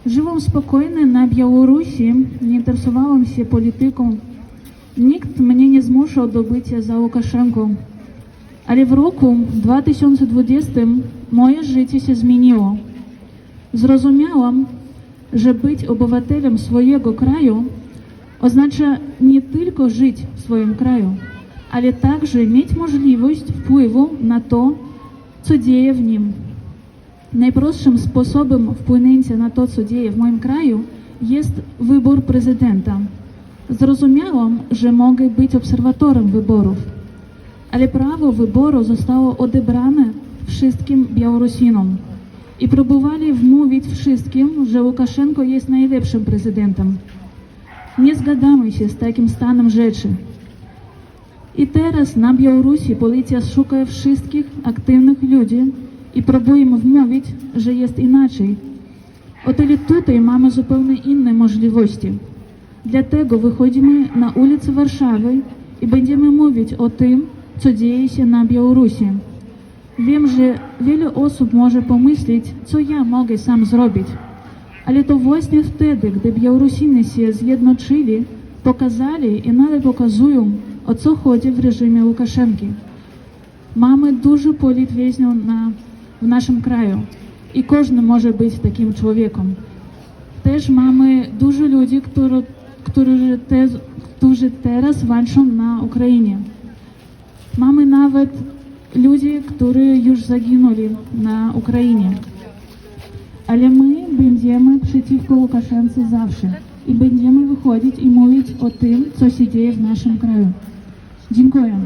Żyłam spokojnie na Białorusi, nie interesowałam się polityką. Nikt mnie nie zmuszał do bycia za Łukaszenką. Ale w roku 2020 moje życie się zmieniło. Zrozumiałam, że być obywatelem swojego kraju oznacza nie tylko żyć w swoim kraju, ale także mieć możliwość wpływu na to, co dzieje w nim. Najprostszym sposobem wpłynięcia na to, co dzieje w moim kraju, jest wybór prezydenta. Zrozumiałam, że mogę być obserwatorem wyborów, ale prawo wyboru zostało odebrane wszystkim Białorusinom i próbowali wmówić wszystkim, że Łukaszenko jest najlepszym prezydentem. Nie zgadzamy się z takim stanem rzeczy. I teraz na Białorusi policja szuka wszystkich aktywnych ludzi i próbuje wmówić, że jest inaczej. O tyle tutaj mamy zupełnie inne możliwości. Dlatego wychodzimy na ulice Warszawy i będziemy mówić o tym, co dzieje się na Białorusi. Wiem, że wiele osób może pomyśleć, co ja mogę sam zrobić. Ale to właśnie wtedy, gdy Białorusini się zjednoczyli, pokazali i nadal pokazują, o co chodzi w reżimie Łukaszenki. Mamy dużo politwięźniów w naszym kraju i każdy może być takim człowiekiem. Też mamy dużo ludzi, którzy teraz walczą na Ukrainie. Mamy nawet ludzi, którzy już zaginęli na Ukrainie. Ale my będziemy przeciwko Łukaszence zawsze i będziemy wychodzić i mówić o tym, co się dzieje w naszym kraju. Dziękuję.